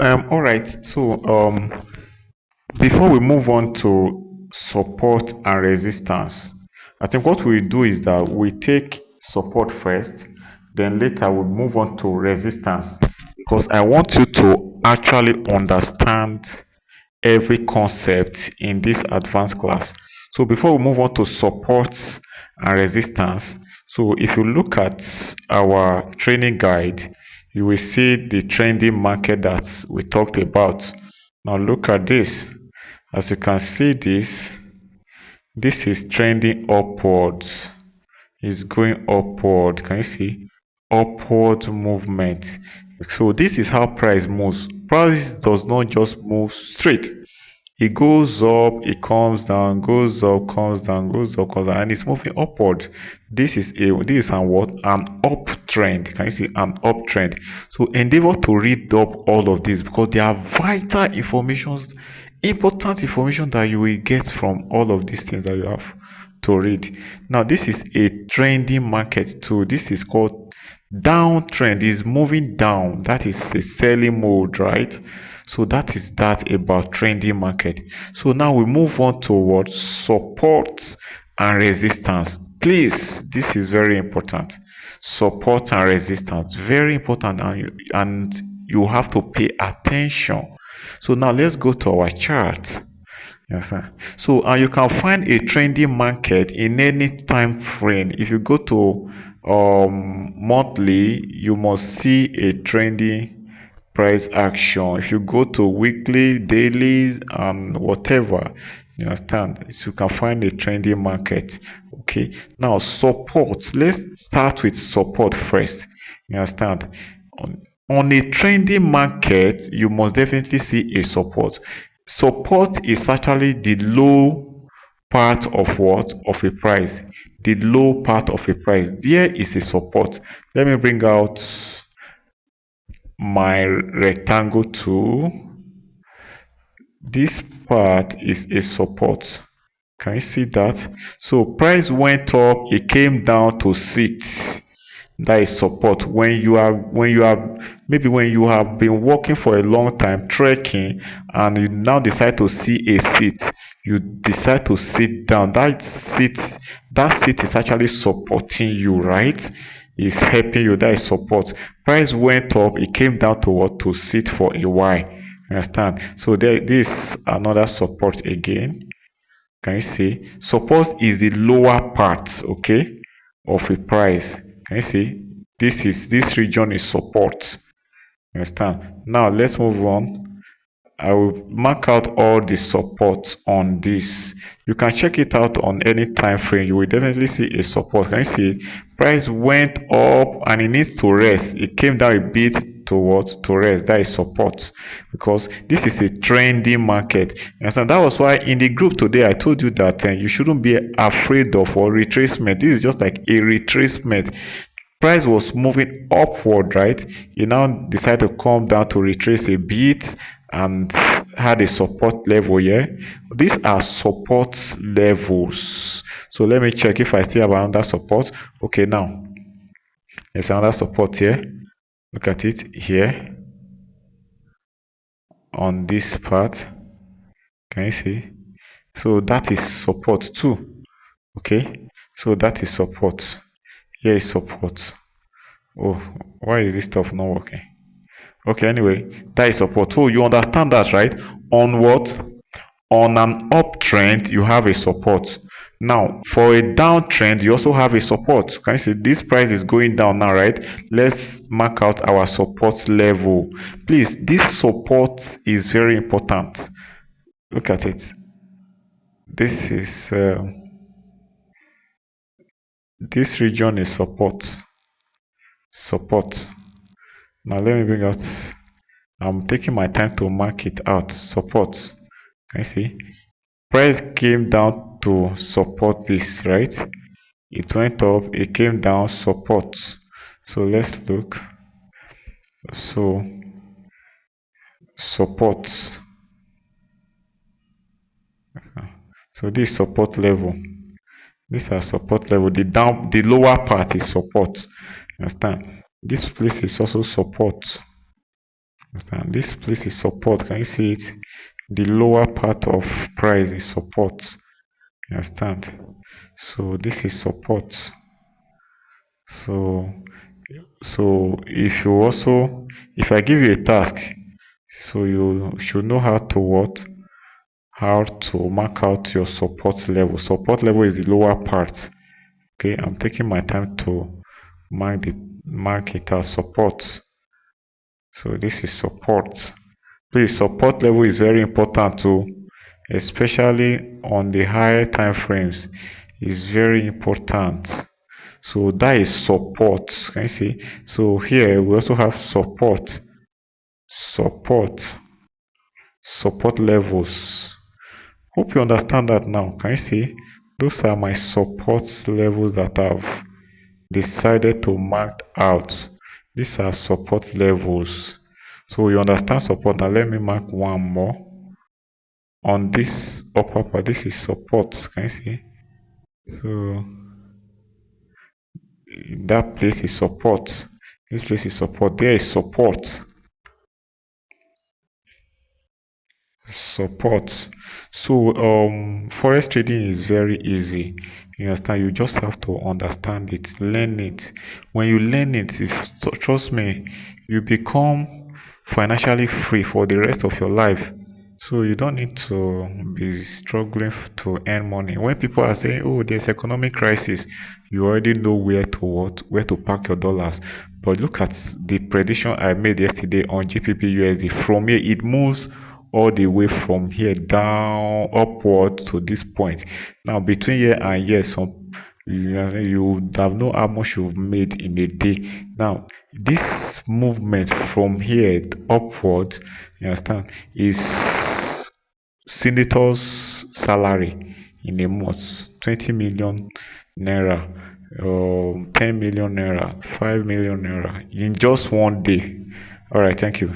All right. So, before we move on to support and resistance, I think what we do is that we take support first, then later we move on to resistance because I want you to actually understand every concept in this advanced class. So before we move on to support and resistance, so if you look at our training guide, you will see the trending market that we talked about. Now look at this. As you can see this is trending upward. It's going upward. Can you see? Upward movement. So this is how price moves. Price does not just move straight. It goes up, it comes down, goes up, comes down, goes up, comes down, and it's moving upward. This is an uptrend. Can you see an uptrend? So endeavor to read up all of this because they are vital informations, important information that you will get from all of these things that you have to read. Now this is a trending market too. This is called downtrend. Is moving down. That is a selling mode, right? So that is that about trending market. So now we move on to what support and resistance. Please, this is very important. Support and resistance, very important, and you have to pay attention. So now let's go to our chart. Yes, sir. So you can find a trending market in any time frame. If you go to monthly, you must see a trending price action. If you go to weekly, daily, and whatever, you understand, so you can find a trending market. Okay. Now support. Let's start with support first. You understand? On a trending market, you must definitely see a support. Support is actually the low part of what? Of a price. The low part of a price. There is a support. Let me bring out my rectangle tool. This part is a support. Can you see that? So price went up, it came down to sit. That is support. When you have been working for a long time trekking and you now decide to see a seat, you decide to sit down. That seat is actually supporting you, right? It's helping you. That is support. Price went up, it came down to what? To sit for a while. Understand? So this another support again. Can you see? Support is the lower part, okay, of a price. Can you see? This region is support. You understand? Now let's move on. I will mark out all the support on this. You can check it out on any time frame. You will definitely see a support. Can you see it? Price went up and it needs to rest. It came down a bit to what? To rest. That is support because this is a trending market. You understand? That was why in the group today I told you that you shouldn't be afraid of or retracement. This is just like a retracement. Price was moving upward, right? It now decided to come down to retrace a bit and had a support level here. These are support levels. So let me check if I still have another support. Okay, now there's another support here. Look at it here on this part. Can you see? So that is support too. Okay, so that is support. Here is support. Oh, why is this stuff not working? Okay, anyway, that is support. So you understand that, right? On what? On an uptrend, you have a support. Now, for a downtrend, you also have a support. Can you see this price is going down now, right? Let's mark out our support level. Please, this support is very important. Look at it. This region is support. Support. Now let me bring out. I'm taking my time to mark it out. Support. Can you see? Price came down to support this, right? It went up, it came down, support. So let's look. So support. So this support level. These are support level. The lower part is support. Understand? This place is also support. Understand? This place is support. Can you see it? The lower part of price is support. You understand? So this is support. So if I give you a task, so you should know how to what? How to mark out your support level. Support level is the lower part. Okay, I'm taking my time to mark it as support. So this is support. Please, support level is very important too, especially on the higher time frames. Is very important. So that is support. Can you see? So here we also have support, support, support levels. Hope you understand that now. Can you see? Those are my support levels that I've decided to mark out. These are support levels. So you understand support. Now let me mark one more. On this upper part, this is support. Can you see? So that place is support. This place is support. There is support. Support. So forex trading is very easy. You understand? You just have to understand it, learn it. When you learn it, trust me, you become financially free for the rest of your life. So you don't need to be struggling to earn money. When people are saying, "Oh, there's economic crisis," you already know where to park your dollars. But look at the prediction I made yesterday on GPP USD. From here, it moves all the way from here down upward to this point. Now between here and here, you would have know how much you've made in a day. Now this movement from here upward, you understand, is senator's salary in a month. 20 million naira, 10 million naira, 5 million naira in just one day. All right, thank you.